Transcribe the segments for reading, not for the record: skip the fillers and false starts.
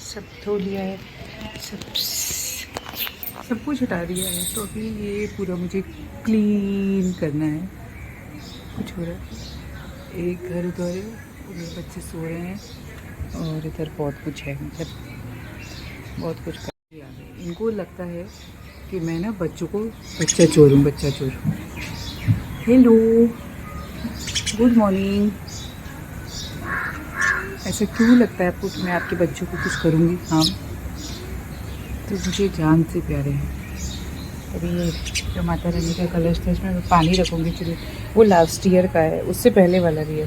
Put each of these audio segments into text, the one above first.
सब धो लिया है, सब सब कुछ हटा दिया है। तो अभी ये पूरा मुझे क्लीन करना है। कुछ हो रहा है, एक घर उधर है, उधर बच्चे सो रहे हैं और इधर बहुत कुछ है, मतलब बहुत कुछ कर दिया है। इनको लगता है कि मैं ना बच्चों को बच्चा चोर हूँ, बच्चा चोर। Hello, good morning. ऐसा क्यों लगता है आपको कि मैं आपके बच्चों को कुछ करूँगी? हाँ, तो मुझे जान से प्यारे हैं। अभी ये जो माता रानी का कलश था इसमें मैं पानी रखूँगी, चलिए। वो लास्ट ईयर का है, उससे पहले वाला भी है।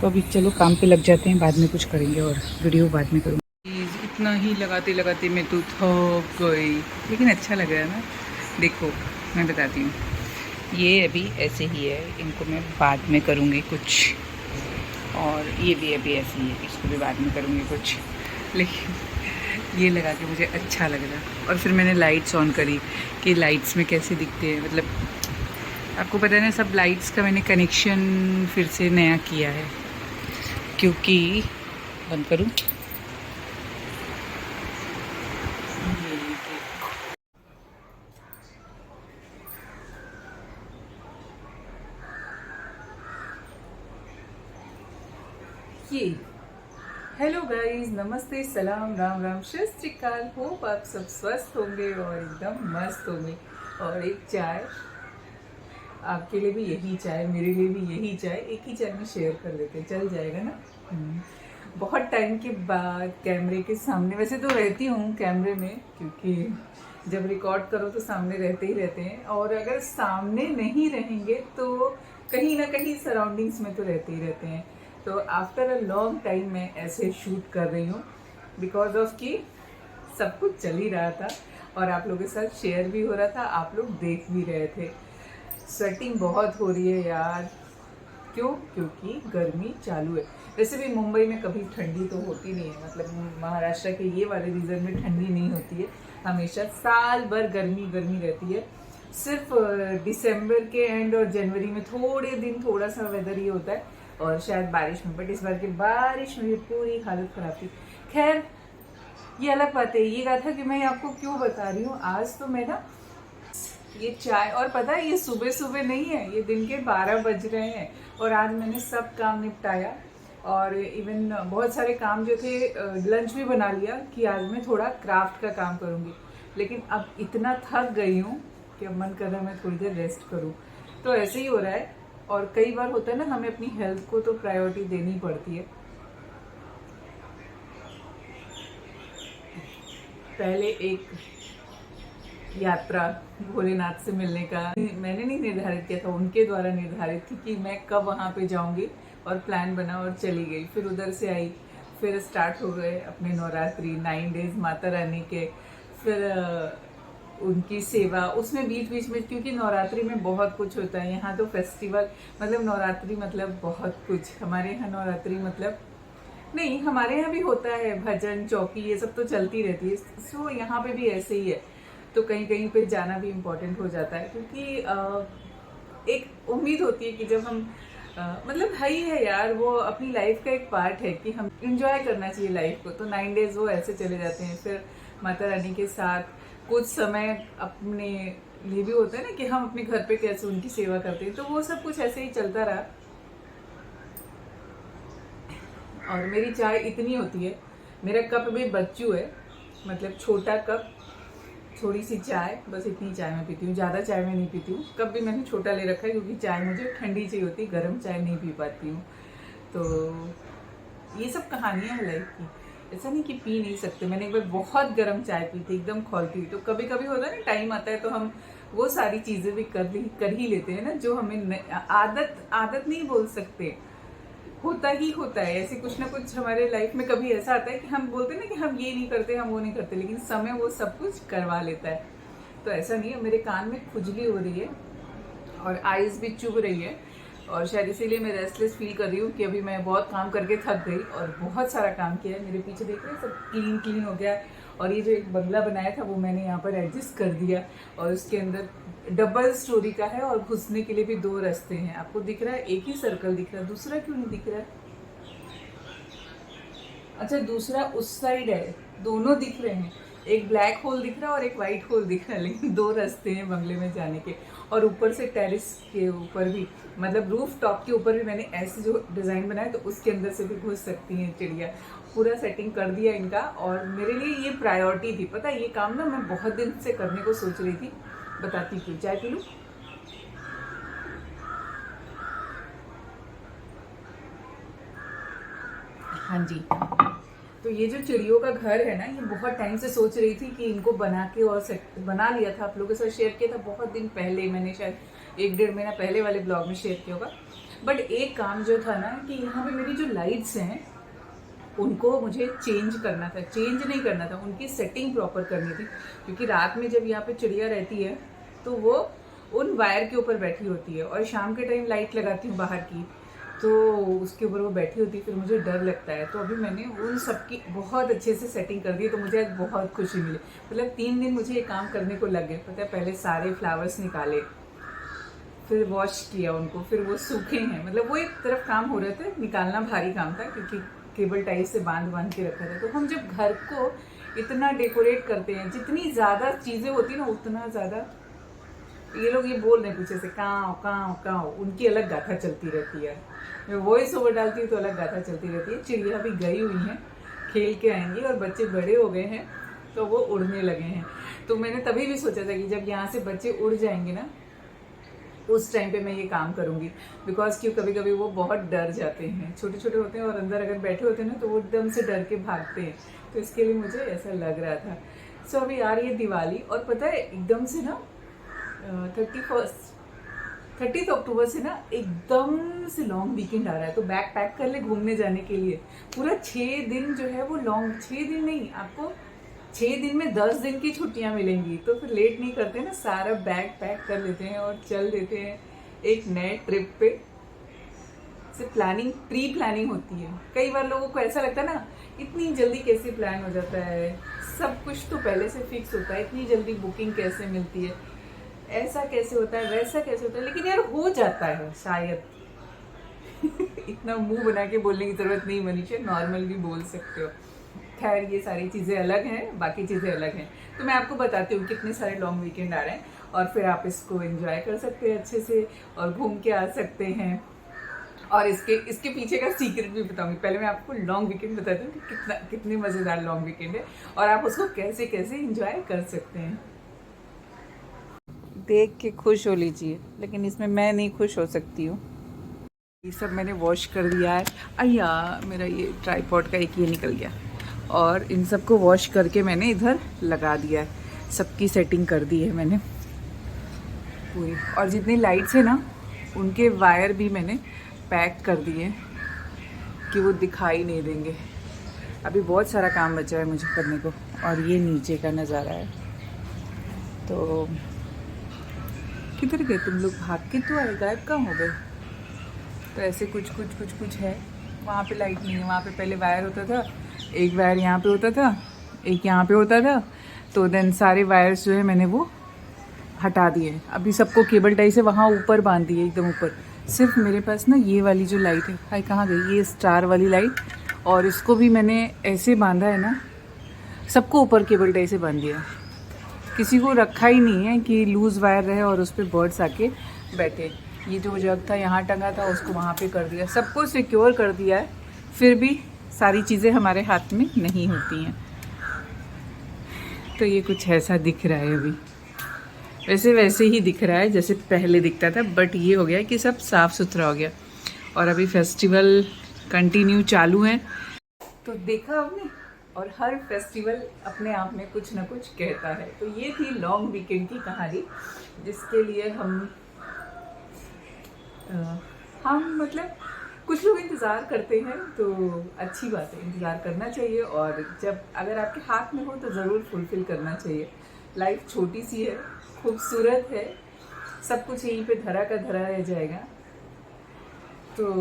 तो अभी चलो काम पे लग जाते हैं, बाद में कुछ करेंगे और वीडियो बाद में करूँगी। इतना ही लगाते लगाते मैं तो थक गई, लेकिन अच्छा लग रहा है ना। देखो मैं बताती हूँ, ये अभी ऐसे ही है, इनको मैं बाद में करूँगी कुछ। और ये भी अभी ऐसे ही है, इसको भी बाद में करूँगी कुछ। लेकिन ये लगा के मुझे अच्छा लग रहा। और फिर मैंने लाइट्स ऑन करी कि लाइट्स में कैसे दिखते हैं, मतलब आपको पता है ना, सब लाइट्स का मैंने कनेक्शन फिर से नया किया है, क्योंकि बंद करूँ, ये हेलो गाइस, नमस्ते, सलाम, राम राम, सत श्री अकाल। होप आप सब स्वस्थ होंगे और एकदम मस्त होंगे। और एक चाय, आपके लिए भी यही चाय, मेरे लिए भी यही चाय, एक ही चाय में शेयर कर लेते हैं, चल जाएगा ना। बहुत टाइम के बाद कैमरे के सामने, वैसे तो रहती हूँ कैमरे में, क्योंकि जब रिकॉर्ड करो तो सामने रहते ही रहते हैं, और अगर सामने नहीं रहेंगे तो कहीं ना कहीं सराउंडिंग्स में तो रहते ही रहते हैं। तो आफ्टर अ लॉन्ग टाइम मैं ऐसे शूट कर रही हूँ, बिकॉज ऑफ कि सब कुछ चल ही रहा था और आप लोगों के साथ शेयर भी हो रहा था, आप लोग देख भी रहे थे। स्वेटिंग बहुत हो रही है यार, क्यों? क्योंकि गर्मी चालू है। वैसे भी मुंबई में कभी ठंडी तो होती नहीं है, मतलब महाराष्ट्र के ये वाले रीजन में ठंडी नहीं होती है, हमेशा साल भर गर्मी गर्मी रहती है। सिर्फ दिसंबर के एंड और जनवरी में थोड़े दिन थोड़ा सा वेदर ये होता है, और शायद बारिश में, बट इस बार की बारिश में पूरी हालत खराब थी। खैर, ये अलग बात है। ये गाथा कि मैं आपको क्यों बता रही हूँ, आज तो मैं ना ये चाय, और पता है ये सुबह सुबह नहीं है, ये दिन के 12 बज रहे हैं और आज मैंने सब काम निपटाया। और इवन बहुत सारे काम जो थे, लंच भी बना लिया कि आज मैं थोड़ा क्राफ्ट का काम करूँगी। लेकिन अब इतना थक गई हूँ कि अब मन कर रहा है मैं थोड़ी देर रेस्ट करूँ। तो ऐसे ही हो रहा है। और कई बार होता है ना, हमें अपनी हेल्थ को तो प्रायोरिटी देनी पड़ती है। पहले एक यात्रा भोलेनाथ से मिलने का मैंने नहीं निर्धारित किया था, उनके द्वारा निर्धारित थी कि मैं कब वहाँ पे जाऊंगी, और प्लान बना और चली गई। फिर उधर से आई, फिर स्टार्ट हो गए अपने नवरात्रि 9 डेज माता रानी के। फिर उनकी सेवा, उसमें बीच बीच में, क्योंकि नवरात्रि में बहुत कुछ होता है यहाँ तो फेस्टिवल, मतलब नवरात्रि मतलब बहुत कुछ। हमारे यहाँ नवरात्रि मतलब नहीं, हमारे यहाँ भी होता है भजन चौकी, ये सब तो चलती रहती है। सो यहाँ पे भी ऐसे ही है। तो कहीं कहीं पे जाना भी इम्पोर्टेंट हो जाता है, क्योंकि एक उम्मीद होती है कि जब हम मतलब है ही है यार, वो अपनी लाइफ का एक पार्ट है कि हम इंजॉय करना चाहिए लाइफ को। तो 9 डेज वो ऐसे चले जाते हैं। फिर माता रानी के साथ कुछ समय अपने लिए भी होता है ना, कि हम अपने घर पे कैसे उनकी सेवा करते हैं। तो वो सब कुछ ऐसे ही चलता रहा। और मेरी चाय इतनी होती है, मेरा कप भी बच्चू है, मतलब छोटा कप, थोड़ी सी चाय, बस इतनी चाय मैं पीती हूँ, ज़्यादा चाय मैं नहीं पीती हूँ। कप भी मैंने छोटा ले रखा है, क्योंकि चाय मुझे ठंडी चाहिए होती, गर्म चाय नहीं पी पाती हूँ। तो ये सब कहानियाँ हैं लाइफ की, ऐसा नहीं कि पी नहीं सकते। मैंने एक बार बहुत गर्म चाय पी थी, एकदम खौलती। तो कभी कभी होता है ना, टाइम आता है तो हम वो सारी चीज़ें भी कर ही लेते हैं ना, जो हमें आदत आदत नहीं बोल सकते, होता ही होता है। ऐसे कुछ ना कुछ हमारे लाइफ में कभी ऐसा आता है कि हम बोलते हैं ना कि हम ये नहीं करते, हम वो नहीं करते, लेकिन समय वो सब कुछ करवा लेता है। तो ऐसा नहीं है। मेरे कान में खुजली हो रही है और आइज भी चुभ रही है, और शायद इसीलिए मैं रेस्टलेस फील कर रही हूँ कि अभी मैं बहुत काम करके थक गई और बहुत सारा काम किया है। मेरे पीछे देख रहे हैं, सब क्लीन क्लीन हो गया। और ये जो एक बंगला बनाया था वो मैंने यहाँ पर एडजस्ट कर दिया, और उसके अंदर डबल स्टोरी का है, और घुसने के लिए भी 2 रास्ते हैं। आपको दिख रहा है, एक ही सर्कल दिख रहा है, दूसरा क्यों नहीं दिख रहा है? अच्छा, दूसरा उस साइड है, दोनों दिख रहे हैं, एक ब्लैक होल दिख रहा है और एक वाइट होल दिख रहा है, लेकिन दो रास्ते हैं बंगले में जाने के। और ऊपर से टेरेस के ऊपर भी, मतलब रूफ टॉप के ऊपर भी मैंने ऐसे जो डिज़ाइन बनाया, तो उसके अंदर से भी घुस सकती हैं चिड़िया। पूरा सेटिंग कर दिया इनका, और मेरे लिए ये प्रायोरिटी थी। पता है, ये काम ना मैं बहुत दिन से करने को सोच रही थी। बताती क्यों, चाय पी लूँ? हाँ जी। तो ये जो चिड़ियों का घर है ना, ये बहुत टाइम से सोच रही थी कि इनको बना के, और सेट बना लिया था, आप लोगों के साथ शेयर किया था बहुत दिन पहले, मैंने शायद 1-1.5 महीना पहले वाले ब्लॉग में शेयर किया होगा। बट एक काम जो था ना, कि यहाँ पे मेरी जो लाइट्स हैं उनको मुझे चेंज करना था, चेंज नहीं करना था, उनकी सेटिंग प्रॉपर करनी थी। क्योंकि रात में जब यहाँ पे चिड़िया रहती है तो वो उन वायर के ऊपर बैठी होती है, और शाम के टाइम लाइट लगाती हूँ बाहर की, तो उसके ऊपर वो बैठी होती है, फिर मुझे डर लगता है। तो अभी मैंने उन सब की बहुत अच्छे से सेटिंग कर दी, तो मुझे आज बहुत खुशी मिली। मतलब 3 दिन मुझे ये काम करने को लग गए। पता है, पहले सारे फ्लावर्स निकाले, फिर वॉश किया उनको, फिर वो सूखे हैं, मतलब वो एक तरफ काम हो रहा था, निकालना भारी काम था क्योंकि केबल टाई से बांध बांध के रखा था। तो हम जब घर को इतना डेकोरेट करते हैं, जितनी ज़्यादा चीज़ें होती हैं ना, उतना ज़्यादा ये लोग ये बोल रहे हैं पीछे से, काँव काँव काँव, उनकी अलग गाथा चलती रहती है। मैं वॉइस ओवर डालती हूँ तो अलग गाथा चलती रहती है। चिड़िया भी गई हुई हैं, खेल के आएंगी, और बच्चे बड़े हो गए हैं तो वो उड़ने लगे हैं। तो मैंने तभी भी सोचा था कि जब यहाँ से बच्चे उड़ जाएंगे ना, उस टाइम पे मैं ये काम करूँगी। बिकॉज क्यों, कभी कभी वो बहुत डर जाते हैं, छोटे छोटे होते हैं, और अंदर अगर बैठे होते हैं ना, तो वो एकदम से डर के भागते हैं। तो इसके लिए मुझे ऐसा लग रहा था। सो अभी आ रही है दिवाली, और पता है एकदम से ना 30 अक्टूबर से ना एकदम से लॉन्ग वीकेंड आ रहा है। तो बैग पैक कर ले घूमने जाने के लिए। पूरा 6 दिन जो है वो लॉन्ग, 6 दिन नहीं, आपको 6 दिन में 10 दिन की छुट्टियां मिलेंगी। तो फिर लेट नहीं करते ना, सारा बैग पैक कर लेते हैं और चल देते हैं एक नए ट्रिप पे। से प्लानिंग, प्री प्लानिंग होती है। कई बार लोगों को ऐसा लगता है ना, इतनी जल्दी कैसे प्लान हो जाता है, सब कुछ तो पहले से फिक्स होता है, इतनी जल्दी बुकिंग कैसे मिलती है, ऐसा कैसे होता है, वैसा कैसे होता है। लेकिन यार हो जाता है शायद। इतना मुंह बना के बोलने की जरूरत नहीं मनीषा, नॉर्मल भी बोल सकते हो। खैर, ये सारी चीज़ें अलग हैं, बाकी चीज़ें अलग हैं। तो मैं आपको बताती हूँ कितने सारे लॉन्ग वीकेंड आ रहे हैं, और फिर आप इसको एंजॉय कर सकते हैं अच्छे से, और घूम के आ सकते हैं। और इसके पीछे का सीक्रेट भी बताऊंगी। पहले मैं आपको लॉन्ग वीकेंड बताती हूँ कि कितने मज़ेदार लॉन्ग वीकेंड है, और आप उसको कैसे कैसे एंजॉय कर सकते हैं। देख के खुश हो लीजिए, लेकिन इसमें मैं नहीं खुश हो सकती हूँ। ये सब मैंने वॉश कर दिया है। अय्या, मेरा ये ट्राइपॉड का एक ये निकल गया। और इन सबको वॉश करके मैंने इधर लगा दिया है, सबकी सेटिंग कर दी है मैंने पूरी। और जितनी लाइट्स है ना, उनके वायर भी मैंने पैक कर दिए कि वो दिखाई नहीं देंगे। अभी बहुत सारा काम बचा है मुझे करने को। और ये नीचे का नज़ारा है। तो किधर गए तुम लोग, भाग के तो आए, गायब कहाँ हो गए? तो ऐसे कुछ है। वहाँ पे लाइट नहीं है, वहाँ पे पहले वायर होता था, एक वायर यहाँ पे होता था, एक यहाँ पे होता था। तो देन सारे वायर्स जो है मैंने वो हटा दिए। अभी सबको केबल टाई से वहाँ ऊपर बांध दिए, एकदम ऊपर। सिर्फ मेरे पास ना ये वाली जो लाइट है, हाय कहाँ गई, ये स्टार वाली लाइट, और इसको भी मैंने ऐसे बांधा है ना, सबको ऊपर केबल टाई से बांध दिया। किसी को रखा ही नहीं है कि लूज़ वायर रहे और उस पर बर्ड्स आके बैठे। ये जो जग था यहाँ टंगा था, उसको वहाँ पे कर दिया, सबको सिक्योर कर दिया है। फिर भी सारी चीज़ें हमारे हाथ में नहीं होती हैं। तो ये कुछ ऐसा दिख रहा है अभी, वैसे ही दिख रहा है जैसे पहले दिखता था। बट ये हो गया कि सब साफ़ सुथरा हो गया। और अभी फेस्टिवल कंटिन्यू चालू है। तो देखा आपने, और हर फेस्टिवल अपने आप में कुछ ना कुछ कहता है। तो ये थी लॉन्ग वीकेंड की कहानी, जिसके लिए हम मतलब कुछ लोग इंतज़ार करते हैं। तो अच्छी बात है, इंतज़ार करना चाहिए, और जब अगर आपके हाथ में हो तो ज़रूर फुलफ़िल करना चाहिए। लाइफ छोटी सी है, खूबसूरत है, सब कुछ यहीं पे धरा का धरा रह जाएगा। तो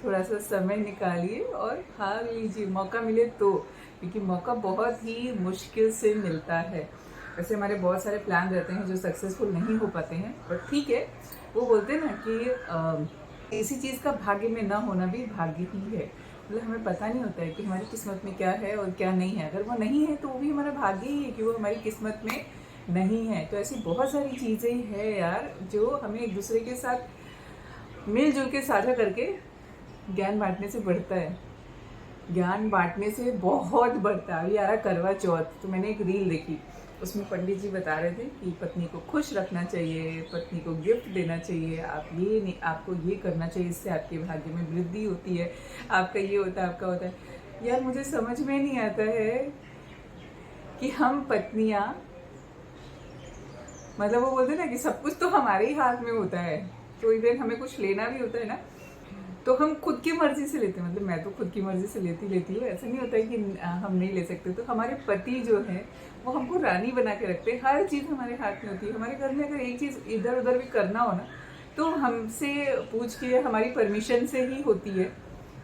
थोड़ा सा समय निकालिए और भाग लीजिए, मौका मिले तो, क्योंकि मौका बहुत ही मुश्किल से मिलता है। वैसे हमारे बहुत सारे प्लान रहते हैं जो सक्सेसफुल नहीं हो पाते हैं, बट ठीक है। वो बोलते हैं ना कि किसी चीज़ का भाग्य में ना होना भी भाग्य ही है। मतलब हमें पता नहीं होता है कि हमारी किस्मत में क्या है और क्या नहीं है। अगर वो नहीं है तो वो भी हमारा भाग्य ही है कि वो हमारी किस्मत में नहीं है। तो ऐसी बहुत सारी चीज़ें हैं यार जो हमें एक दूसरे के साथ मिलजुल के साझा करके ज्ञान बांटने से बढ़ता है। ज्ञान बांटने से बहुत बढ़ता है। अभी आ रहा करवा चौथ, तो मैंने एक रील देखी, उसमें पंडित जी बता रहे थे कि पत्नी को खुश रखना चाहिए, पत्नी को गिफ्ट देना चाहिए, आप ये नहीं, आपको ये करना चाहिए, इससे आपके भाग्य में वृद्धि होती है, आपका ये होता है, आपका होता है। यार मुझे समझ में नहीं आता है कि हम पत्नियां, मतलब वो बोलते हैं ना कि सब कुछ तो हमारे ही हाथ में होता है, तो इवन हमें कुछ लेना भी होता है ना, तो हम खुद की मर्जी से लेते हैं। मतलब मैं तो खुद की मर्जी से लेती हूँ, ऐसा नहीं होता है कि हम नहीं ले सकते। तो हमारे पति जो है वो हमको रानी बना के रखते हैं, हर चीज़ हमारे हाथ में होती है। हमारे घर में अगर एक चीज़ इधर उधर भी करना हो ना, तो हमसे पूछ के, हमारी परमिशन से ही होती है।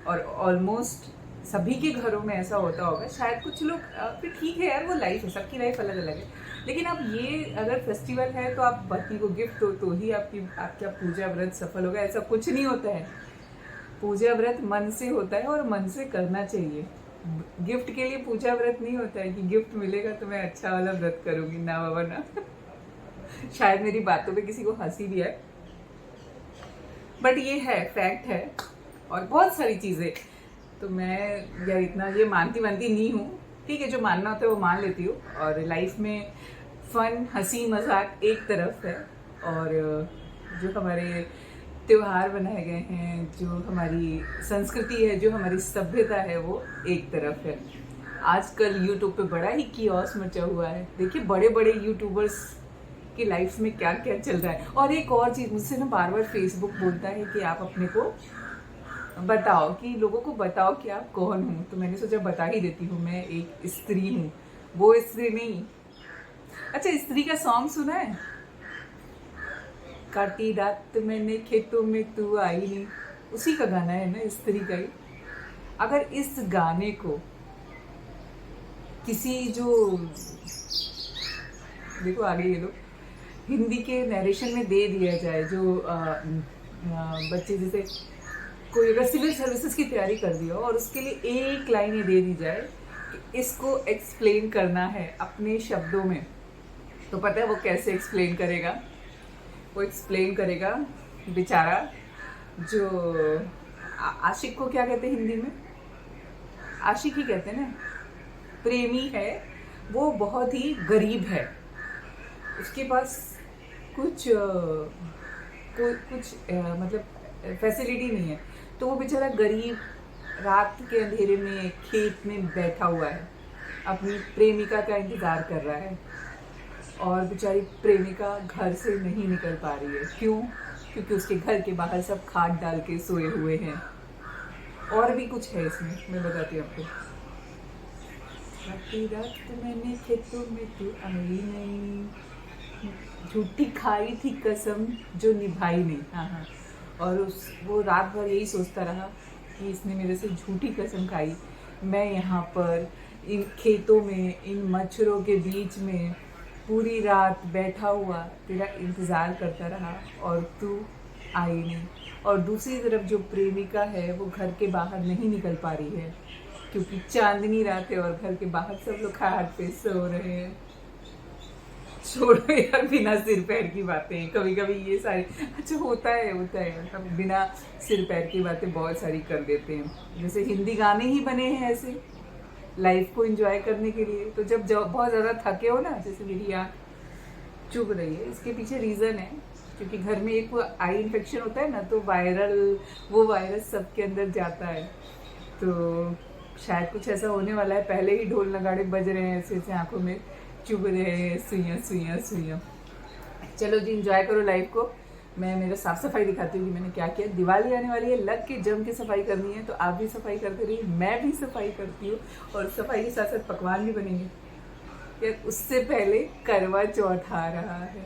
और ऑलमोस्ट सभी के घरों में ऐसा होता होगा। शायद कुछ लोग फिर ठीक है यार, वो लाइफ है, सबकी लाइफ अलग अलग है। लेकिन अब ये अगर फेस्टिवल है तो आप पति को गिफ्ट दो तो ही आपका पूजा व्रत सफल होगा, ऐसा कुछ नहीं होता है। पूजा व्रत मन से होता है और मन से करना चाहिए। गिफ्ट के लिए पूजा व्रत नहीं होता है कि गिफ्ट मिलेगा तो मैं अच्छा वाला व्रत करूंगी, ना बाबा ना। शायद मेरी बातों पे किसी को हंसी भी है, बट ये है, फैक्ट है। और बहुत सारी चीज़ें तो मैं यार इतना ये मानती नहीं हूँ। ठीक है, जो मानना होता है वो मान लेती हूँ। और लाइफ में फन, हंसी मजाक एक तरफ है, और जो हमारे त्योहार बनाए गए हैं, जो हमारी संस्कृति है, जो हमारी सभ्यता है, वो एक तरफ है। आजकल यूट्यूब पे बड़ा ही कियोस मचा हुआ है। देखिए बड़े बड़े यूट्यूबर्स की लाइफ में क्या क्या चल रहा है। और एक और चीज़, मुझसे ना बार बार फेसबुक बोलता है कि आप अपने को बताओ, कि लोगों को बताओ कि आप कौन हो। तो मैंने सोचा बता ही देती हूँ, मैं एक स्त्री हूँ। वो स्त्री नहीं। अच्छा, स्त्री का सॉन्ग सुना है? काटी रात मैंने खेतों में तू आई नहीं, उसी का गाना है ना, स्त्री का ही। अगर इस गाने को किसी जो, देखो आगे ये लोग हिंदी के नरेशन में दे दिया जाए, जो बच्चे जैसे कोई अगर सिविल सर्विसेज की तैयारी कर दी हो और उसके लिए एक लाइन ये दे दी जाए कि इसको एक्सप्लेन करना है अपने शब्दों में, तो पता है वो कैसे एक्सप्लेन करेगा? वो एक्सप्लेन करेगा बेचारा जो आशिक को क्या कहते हैं हिंदी में? आशिक ही कहते हैं ना। प्रेमी है, वो बहुत ही गरीब है, उसके पास कुछ मतलब फैसिलिटी नहीं है। तो वो बेचारा गरीब रात के अंधेरे में खेत में बैठा हुआ है, अपनी प्रेमिका का इंतज़ार कर रहा है। और बेचारी प्रेमिका घर से नहीं निकल पा रही है। क्यों? क्योंकि उसके घर के बाहर सब खाद डाल के सोए हुए हैं। और भी कुछ है इसमें, मैं बताती हूँ आपको। रात मैंने खेतों में तू आई नहीं, झूठी खाई थी कसम जो निभाई नहीं। हाँ। और वो रात भर यही सोचता रहा कि इसने मेरे से झूठी कसम खाई। मैं यहाँ पर इन खेतों में, इन मच्छरों के बीच में पूरी रात बैठा हुआ तेरा इंतज़ार करता रहा और तू आई नहीं। और दूसरी तरफ जो प्रेमिका है वो घर के बाहर नहीं निकल पा रही है क्योंकि चांदनी रात है और घर के बाहर सब लोग खाट पे सो रहे हैं। छोड़ो यार, बिना सिर पैर की बातें, कभी कभी ये सारी, अच्छा होता है मतलब बिना सिर पैर की बातें बहुत सारी कर देते हैं। जैसे हिंदी गाने ही बने हैं ऐसे लाइफ को एंजॉय करने के लिए। तो जब बहुत ज़्यादा थके हो ना, जैसे मेरी आँख चुभ रही है, इसके पीछे रीज़न है क्योंकि घर में एक आई इन्फेक्शन होता है ना, तो वो वायरस सबके अंदर जाता है। तो शायद कुछ ऐसा होने वाला है, पहले ही ढोल नगाड़े बज रहे हैं, ऐसे ऐसे आंखों में चुभ रहे हैं, सुइयाँ सुइयाँ सुइयाँ। चलो जी, इंजॉय करो लाइफ को। मैं मेरा साफ सफाई दिखाती हूँ कि मैंने क्या किया। दिवाली आने वाली है, लग के जम के सफाई करनी है, तो आप भी सफाई करते रहिए, मैं भी सफाई करती हूँ। और सफाई के साथ साथ पकवान भी बनेंगे यार। उससे पहले करवा चौथ आ रहा है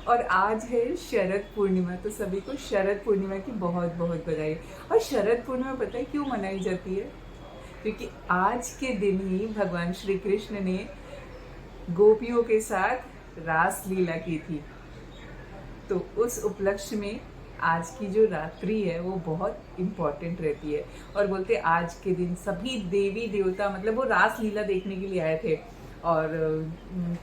और आज है शरद पूर्णिमा, तो सभी को शरद पूर्णिमा की बहुत बहुत बधाई। और शरद पूर्णिमा पता है क्यों मनाई जाती है? क्योंकि आज के दिन ही भगवान श्री कृष्ण ने गोपियों के साथ रास लीला की थी। तो उस उपलक्ष्य में आज की जो रात्रि है वो बहुत इम्पोर्टेंट रहती है। और बोलते आज के दिन सभी देवी देवता मतलब वो रास लीला देखने के लिए आए थे। और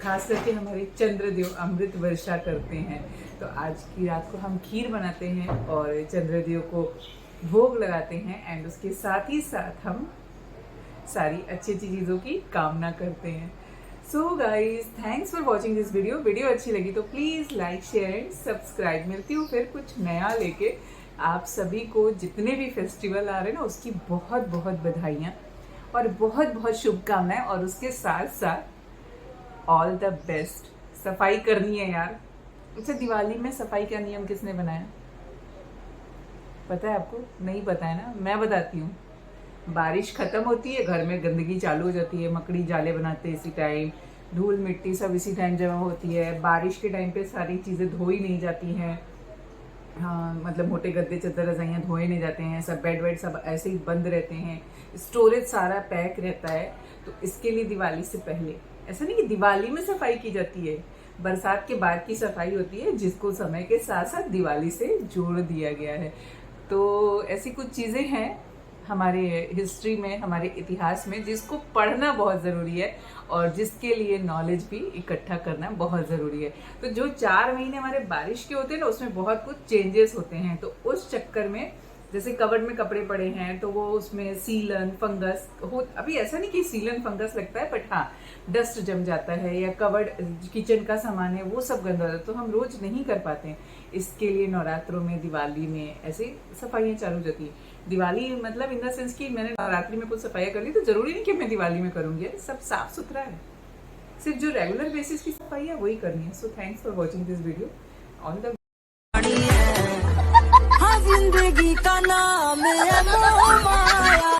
खास करके हमारे चंद्रदेव अमृत वर्षा करते हैं। तो आज की रात को हम खीर बनाते हैं और चंद्रदेव को भोग लगाते हैं। एंड उसके साथ ही साथ हम सारी अच्छी अच्छी चीज़ों की कामना करते हैं। So guys, thanks for watching this video. Video अच्छी लगी तो please like share and subscribe. मिलती हूँ फिर कुछ नया लेके। आप सभी को जितने भी फेस्टिवल आ रहे हैं ना उसकी बहुत बहुत बधाइयाँ और बहुत बहुत शुभकामनाएं। और उसके साथ साथ ऑल द बेस्ट। सफाई करनी है यार। अच्छा, दिवाली में सफाई का नियम किसने बनाया पता है आपको? नहीं पता है ना, मैं बताती हूँ। बारिश खत्म होती है, घर में गंदगी चालू हो जाती है, मकड़ी जाले बनाते हैं इसी टाइम, धूल मिट्टी सब इसी टाइम जमा होती है। बारिश के टाइम पे सारी चीज़ें धोई नहीं जाती हैं। हाँ, मतलब मोटे गद्दे चादर रजाइयाँ धोए नहीं जाते हैं, सब बेड वेड सब ऐसे ही बंद रहते हैं, स्टोरेज सारा पैक रहता है। तो इसके लिए दिवाली से पहले, ऐसा नहीं कि दिवाली में सफाई की जाती है, बरसात के बाद की सफाई होती है जिसको समय के साथ साथ दिवाली से जोड़ दिया गया है। तो ऐसी कुछ चीज़ें हैं हमारे हिस्ट्री में, हमारे इतिहास में, जिसको पढ़ना बहुत ज़रूरी है और जिसके लिए नॉलेज भी इकट्ठा करना बहुत ज़रूरी है। तो जो 4 महीने हमारे बारिश के होते हैं ना उसमें बहुत कुछ चेंजेस होते हैं। तो उस चक्कर में जैसे कबर्ड में कपड़े पड़े हैं तो वो उसमें सीलन फंगस हो, अभी ऐसा नहीं कि सीलन फंगस लगता है, बट हाँ डस्ट जम जाता है या कबर्ड किचन का सामान है वो सब गंदा होता है, तो हम रोज नहीं कर पाते हैं। इसके लिए नवरात्रों में, दिवाली में ऐसे सफाइयाँ चालू हो जाती है। दिवाली मतलब इन द सेंस कि मैंने नवरात्रि में कुछ सफाइयाँ कर ली तो जरूरी नहीं कि मैं दिवाली में करूँगी, सब साफ सुथरा है। सिर्फ जो रेगुलर बेसिस की सफाई है वही करनी है। So thanks for watching this video. All the जिंदगी का नाम